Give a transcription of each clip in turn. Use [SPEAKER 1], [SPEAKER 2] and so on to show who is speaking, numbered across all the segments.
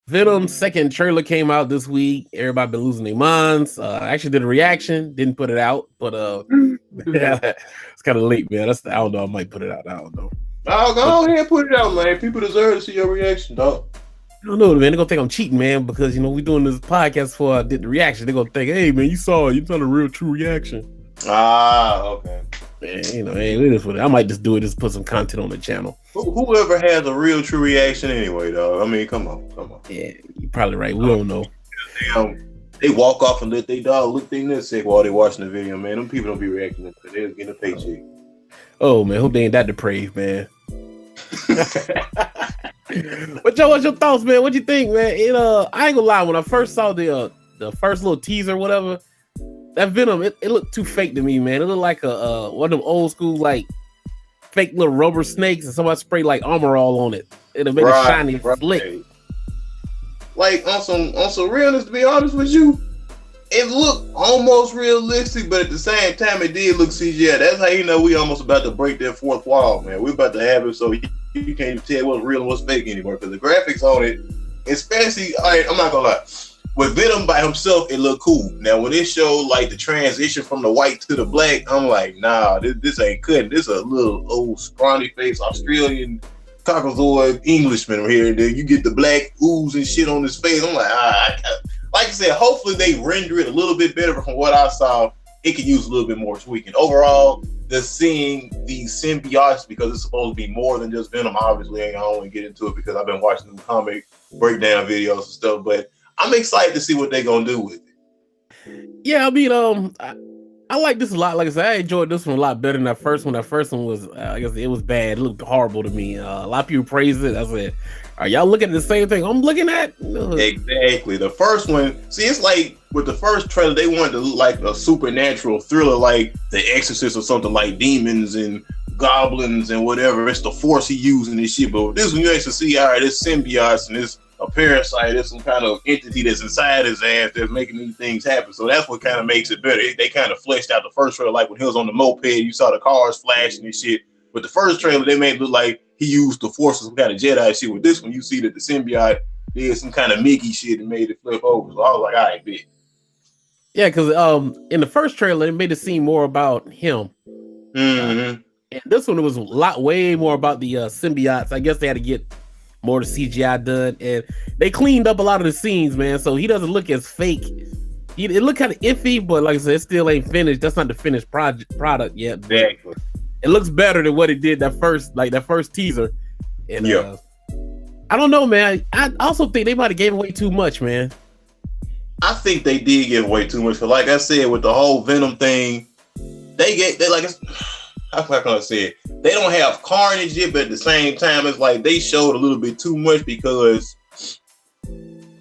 [SPEAKER 1] Venom's second trailer came out this week. Everybody been losing their minds. I actually did a reaction, didn't put it out, but yeah, it's kind of late, man. I don't know. I might put it out. I don't know.
[SPEAKER 2] I'll
[SPEAKER 1] But
[SPEAKER 2] go ahead and put it out, man. People deserve to see your reaction, dog.
[SPEAKER 1] I don't know, man. They're gonna think I'm cheating, man, because we doing this podcast before I did the reaction. They're gonna think, hey, man, you saw it. You saw the real true reaction.
[SPEAKER 2] Okay.
[SPEAKER 1] Man, hey, it is what I might just do it. Just put some content on the channel.
[SPEAKER 2] Whoever has a real true reaction, anyway, dog. I mean, come on.
[SPEAKER 1] Yeah, you're probably right. We don't know.
[SPEAKER 2] Damn, they walk off and let their dog look their nuts sick while they watching the video, man. Them people don't be reacting to it. They're getting a paycheck.
[SPEAKER 1] Oh man, hope they ain't that depraved, man. What's your thoughts, man? What you think, man? I ain't gonna lie. When I first saw the first little teaser, whatever, that Venom, it looked too fake to me, man. It looked like a one of them old school like fake little rubber snakes, and somebody sprayed like armor all on it. It'll make it shiny, slick.
[SPEAKER 2] Like on some realness, to be honest with you, it looked almost realistic, but at the same time, it did look CGI. That's how you know we almost about to break that fourth wall, man. We're about to have it so you can't even tell what's real and what's fake anymore, because the graphics on it, especially, I'm not gonna lie, with Venom by himself, it looked cool. Now, when it showed like the transition from the white to the black, I'm like, nah, this ain't cutting. This a little old scrawny face Australian Caucasoid Englishman right here. And then you get the black ooze and shit on his face. I'm like, like I said, hopefully they render it a little bit better. From what I saw, it could use a little bit more tweaking. Overall, just seeing these symbiotes, because it's supposed to be more than just Venom. Obviously, I don't want to get into it because I've been watching the comic breakdown videos and stuff, but I'm excited to see what they're gonna do with it.
[SPEAKER 1] Yeah, I mean, I like this a lot. Like I said, I enjoyed this one a lot better than that first one. That first one was, I guess, it was bad. It looked horrible to me. A lot of people praised it. I said, "Are y'all looking at the same thing I'm looking at?"
[SPEAKER 2] Exactly. The first one, see, it's like with the first trailer, they wanted to look like a supernatural thriller, like The Exorcist or something, like demons and goblins and whatever. It's the force he using this shit. But with this one, you actually see, all right, it's symbiotes and it's a parasite. It's some kind of entity that's inside his ass that's making these things happen. So that's what kind of makes it better. They kind of fleshed out the first trailer, like when he was on the moped, you saw the cars flashing and shit. With the first trailer, they made it look like he used the force of some kind of Jedi shit. With this one, you see that the symbiote did some kind of Mickey shit and made it flip over. So I was like, all right, bitch.
[SPEAKER 1] Yeah, because in the first trailer, it made it seem more about him.
[SPEAKER 2] Mm-hmm.
[SPEAKER 1] And this one, it was way more about the symbiotes. I guess they had to get more of the CGI done, and they cleaned up a lot of the scenes, man. So he doesn't look as fake. It looked kind of iffy, but like I said, it still ain't finished. That's not the finished product yet.
[SPEAKER 2] Exactly.
[SPEAKER 1] It looks better than what it did that first teaser. And
[SPEAKER 2] yeah,
[SPEAKER 1] I don't know, man. I also think they might have gave away too much, man.
[SPEAKER 2] I think they did give away too much. But like I said, with the whole Venom thing, they like, how can I say it? They don't have carnage yet, but at the same time, it's like they showed a little bit too much. Because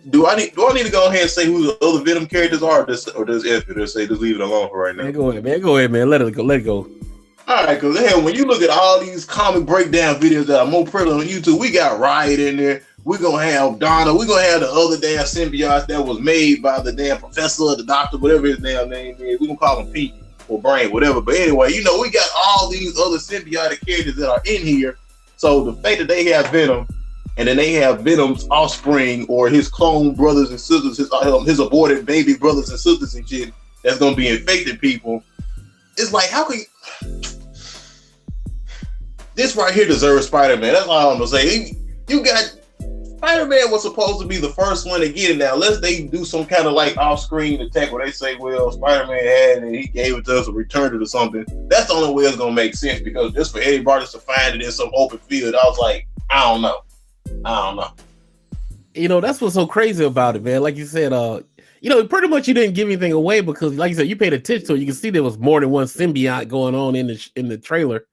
[SPEAKER 2] do I need to go ahead and say who the other Venom characters are, or does Effie just say just leave it alone for right now?
[SPEAKER 1] Man, go ahead, man. Let it go.
[SPEAKER 2] All right, because hell, when you look at all these comic breakdown videos that are more prevalent on YouTube, we got Riot in there. We're gonna have Donna. We're gonna have the other damn symbiote that was made by the damn professor or the doctor, whatever his damn name is. We're gonna call him Pete or Brain, whatever. But anyway, we got all these other symbiotic characters that are in here. So the fact that they have Venom, and then they have Venom's offspring or his clone brothers and sisters, his aborted baby brothers and sisters and shit, that's gonna be infecting people. It's like, how can you... This right here deserves Spider-Man. That's all I'm gonna say. You got Spider-Man was supposed to be the first one to get it. Now, unless they do some kind of like off-screen attack where they say, well, Spider-Man had it and he gave it to us or returned it or something. That's the only way it's gonna make sense, because just for anybody to find it in some open field, I was like, I don't know.
[SPEAKER 1] That's what's so crazy about it, man. Like you said, pretty much you didn't give anything away, because like you said, you paid attention to it. You can see there was more than one symbiote going on in the trailer.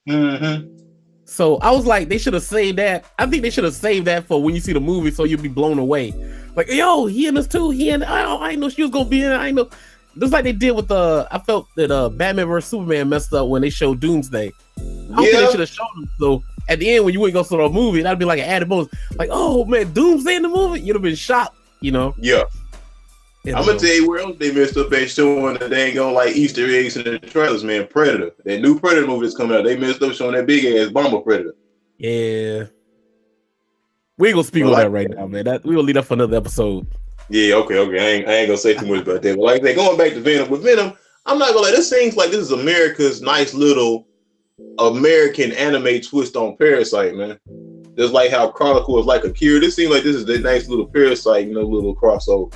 [SPEAKER 2] Mm-hmm.
[SPEAKER 1] So I was like, they should have saved that. I think they should have saved that for when you see the movie, so you'll be blown away. Like, yo, he in this too. I didn't know she was gonna be in it. I didn't know. Just like they did with I felt that Batman vs Superman messed up when they showed Doomsday. I don't think they should have shown him. So at the end, when you wouldn't go to the movie, that'd be like an added bonus. Like, oh man, Doomsday in the movie, you'd have been shocked.
[SPEAKER 2] Yeah. I'm gonna tell you where else they messed up at showing the dang on like Easter eggs in the trailers, man. Predator, that new Predator movie that's coming out, they messed up showing that big ass bomber Predator.
[SPEAKER 1] Yeah, We ain't gonna speak
[SPEAKER 2] But
[SPEAKER 1] on
[SPEAKER 2] like,
[SPEAKER 1] that right now, man. We gonna leave that for another episode.
[SPEAKER 2] yeah, okay. I ain't gonna say too much about that. But like, they going back to Venom. With Venom, I'm not gonna lie. This seems like this is America's nice little American anime twist on Parasite, man. Just like how Chronicle is like a cure. This seems like this is the nice little Parasite, little crossover.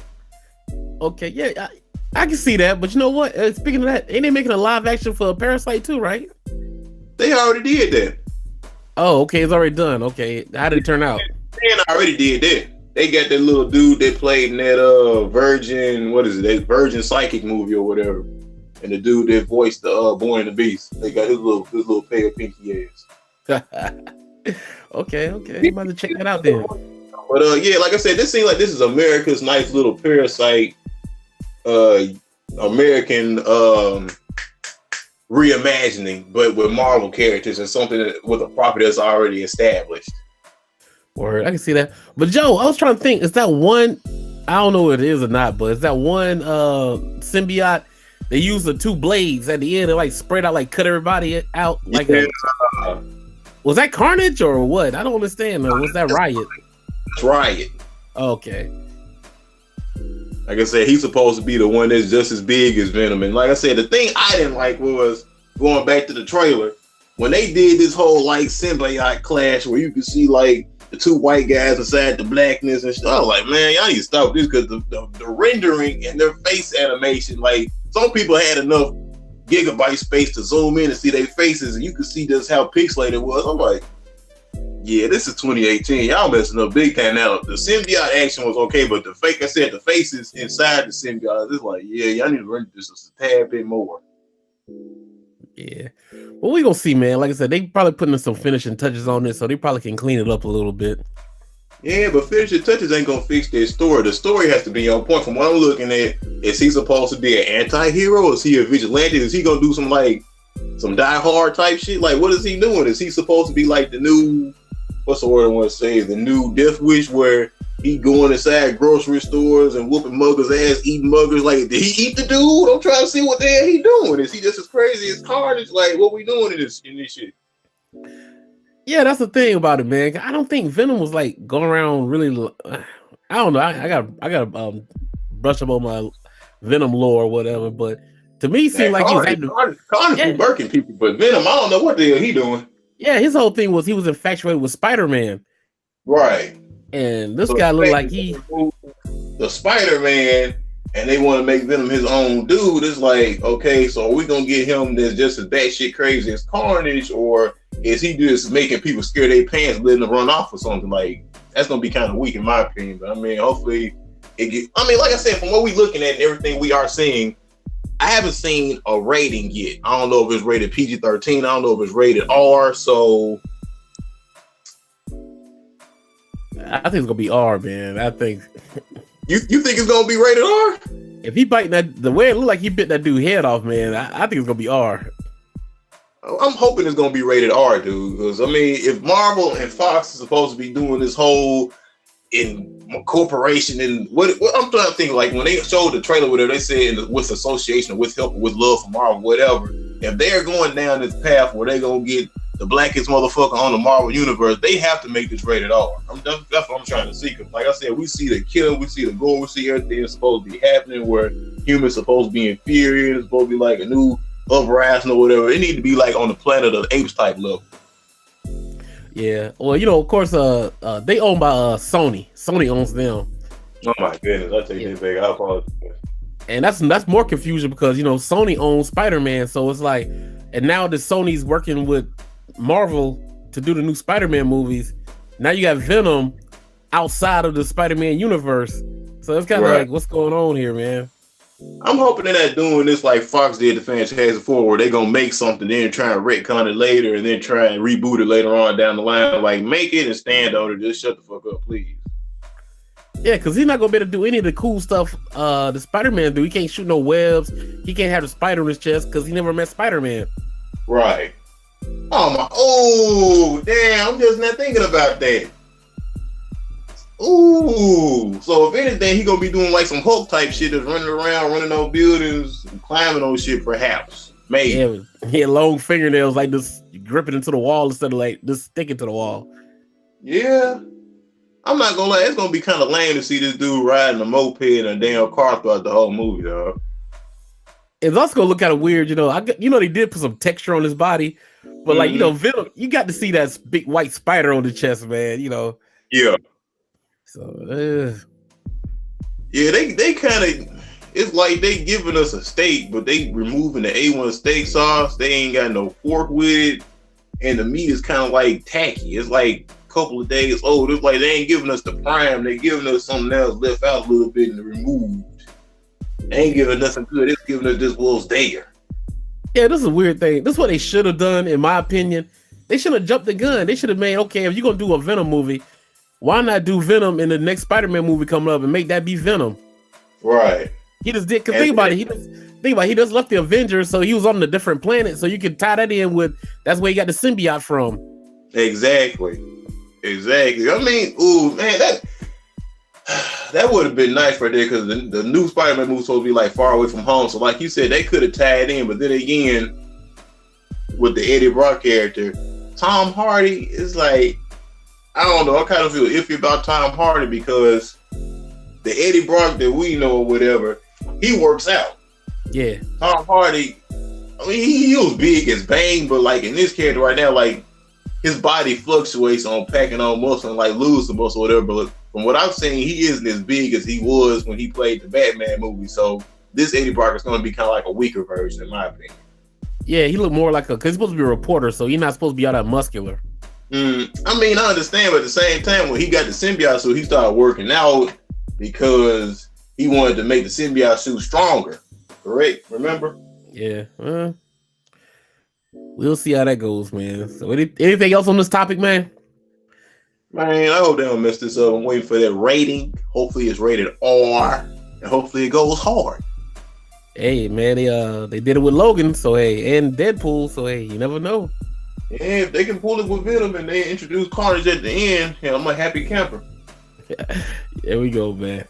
[SPEAKER 1] Okay, yeah, I can see that. But you know what? Speaking of that, ain't they making a live action for Parasite too, right?
[SPEAKER 2] They already did that.
[SPEAKER 1] Oh, okay, it's already done. Okay, how did it turn out?
[SPEAKER 2] Man, already did that. They got that little dude that played in that Virgin, what is it? That Virgin Psychic movie or whatever. And the dude that voiced the Boy and the Beast. They got his little pale pinky ass.
[SPEAKER 1] Okay. I'm about to check that out then.
[SPEAKER 2] But yeah, like I said, this seems like this is America's nice little Parasite American reimagining, but with Marvel characters and something with a property that's already established.
[SPEAKER 1] Word, I can see that. But Joe, I was trying to think, is that one, I don't know if it is or not, but is that one symbiote, they use the two blades at the end and like spread out, like cut everybody out? Like was that Carnage or what? I don't understand. Was that Riot?
[SPEAKER 2] It's Riot.
[SPEAKER 1] Okay.
[SPEAKER 2] Like I said, he's supposed to be the one that's just as big as Venom. And like I said, the thing I didn't like was going back to the trailer when they did this whole like symbiote clash where you could see like the two white guys inside the blackness and stuff. I was like, man, y'all need to stop this because the rendering and their face animation, like some people had enough gigabyte space to zoom in and see their faces and you could see just how pixelated it was. I'm like, yeah, this is 2018. Y'all messing up big time now. The symbiote action was okay, but the faces inside the symbiote, it's like, yeah, y'all need to render this a tad bit more.
[SPEAKER 1] Yeah. Well, we gonna see, man. Like I said, they probably putting some finishing touches on this, so they probably can clean it up a little bit.
[SPEAKER 2] Yeah, but finishing touches ain't gonna fix their story. The story has to be on point. From what I'm looking at, is he supposed to be an anti-hero? Is he a vigilante? Is he gonna do some Die Hard type shit? Like, what is he doing? Is he supposed to be like the new, what's the word I want to say? The new Death Wish, where he going inside grocery stores and whooping muggers' ass, eating muggers? Like, did he eat the dude? I'm trying to see what the hell he doing. Is he just as crazy as Carnage? Like, what we doing in this shit?
[SPEAKER 1] Yeah, that's the thing about it, man. I don't think Venom was like going around really. I don't know. I got brush up on my Venom lore or whatever, but to me, it seemed like he was acting.
[SPEAKER 2] Carnage working people, but Venom, I don't know what the hell he doing.
[SPEAKER 1] Yeah, his whole thing was he was infatuated with Spider-Man.
[SPEAKER 2] Right.
[SPEAKER 1] And this guy looked like
[SPEAKER 2] the Spider-Man, and they want to make Venom his own dude. It's like, okay, so are we gonna get him that's just as batshit crazy as Carnage, or is he just making people scare their pants, letting them run off or something? Like, that's gonna be kind of weak in my opinion. But I mean, hopefully like I said, from what we looking at and everything we are seeing, I haven't seen a rating yet. I don't know if it's rated PG-13. I don't know if it's rated R. So
[SPEAKER 1] I think it's gonna be R, man. I think.
[SPEAKER 2] You think it's gonna be rated R?
[SPEAKER 1] If he biting the way it looked like he bit that dude head off, man, I think it's gonna be R.
[SPEAKER 2] I'm hoping it's gonna be rated R, dude. Because I mean, if Marvel and Fox is supposed to be doing this whole incorporation and what I'm trying to think, like when they showed the trailer, whatever they said with association, with help, with love for Marvel, whatever. If they're going down this path where they're gonna get the blackest motherfucker on the Marvel universe, they have to make this rated R. That's what I'm trying to see. Because like I said, we see the killing, we see the gore, we see everything that's supposed to be happening where humans supposed to be inferior, it's supposed to be like a new uprising or whatever. It need to be like on the Planet of the Apes type level.
[SPEAKER 1] Yeah. Well, of course, they owned by Sony. Sony owns them.
[SPEAKER 2] Oh my goodness, I take this back. I apologize.
[SPEAKER 1] And that's more confusion because Sony owns Spider-Man, so it's like, and now that Sony's working with Marvel to do the new Spider-Man movies, now you got Venom outside of the Spider-Man universe. So it's kind of like, what's going on here, man?
[SPEAKER 2] I'm hoping they're not doing this like Fox did the Fantastic Four, where they're gonna make something, then try and retcon it later, and then try and reboot it later on down the line. Like, make it and stand on it. Just shut the fuck up, please.
[SPEAKER 1] Yeah, because he's not gonna be able to do any of the cool stuff the Spider-Man do. He can't shoot no webs. He can't have a spider in his chest because he never met Spider-Man.
[SPEAKER 2] Right. Oh damn! I'm just not thinking about that. Ooh, so if anything, he gonna be doing like some Hulk type shit, that's running around, running on buildings, climbing on shit, perhaps. Maybe.
[SPEAKER 1] Yeah, he had long fingernails like this, gripping into the wall instead of like just sticking to the wall.
[SPEAKER 2] Yeah. I'm not gonna lie, it's gonna be kind of lame to see this dude riding a moped in a damn car throughout the whole movie, dog.
[SPEAKER 1] It's also gonna look kind of weird, you know. They did put some texture on his body, but like, Venom, you got to see that big white spider on the chest, man. You know.
[SPEAKER 2] Yeah.
[SPEAKER 1] So.
[SPEAKER 2] Yeah, they kind of. It's like they giving us a steak, but they removing the A1 steak sauce. They ain't got no fork with it, and the meat is kind of like tacky. It's like a couple of days old. It's like they ain't giving us the prime. They giving us something else left out a little bit and removed. They ain't giving nothing good. It's giving us this was there.
[SPEAKER 1] Yeah, this is a weird thing. This is what they should have done, in my opinion. They should have jumped the gun. They should have made, okay, if you're gonna do a Venom movie, why not do Venom in the next Spider-Man movie coming up and make that be Venom?
[SPEAKER 2] Right.
[SPEAKER 1] He just did. Cause think about it. He just left the Avengers, so he was on a different planet. So you can tie that in with that's where he got the symbiote from.
[SPEAKER 2] Exactly. I mean, ooh, man, that would have been nice right there because the new Spider-Man movie was supposed to be like far away from home. So, like you said, they could have tied in, but then again, with the Eddie Brock character, Tom Hardy is like, I don't know. I kind of feel iffy about Tom Hardy because the Eddie Brock that we know or whatever, he works out.
[SPEAKER 1] Yeah.
[SPEAKER 2] Tom Hardy, I mean, he was big as Bane, but like in this character right now, like his body fluctuates on packing on muscle and like lose the muscle or whatever. But from what I've seen, he isn't as big as he was when he played the Batman movie. So this Eddie Brock is going to be kind of like a weaker version, in my opinion.
[SPEAKER 1] Yeah, he looked more like because he's supposed to be a reporter, so he's not supposed to be all that muscular.
[SPEAKER 2] I mean, I understand, but at the same time, when he got the symbiote suit, he started working out because he wanted to make the symbiote suit stronger. Correct? Remember?
[SPEAKER 1] Yeah. We'll see how that goes, man. So anything else on this topic, man?
[SPEAKER 2] Man, I hope they don't mess this up. I'm waiting for that rating. Hopefully it's rated R, and hopefully it goes hard.
[SPEAKER 1] Hey, man, they did it with Logan, so hey, and Deadpool, so hey, you never know.
[SPEAKER 2] Yeah, if they can pull it with Venom and they introduce Carnage at the end, yeah, I'm a happy camper.
[SPEAKER 1] There we go, man.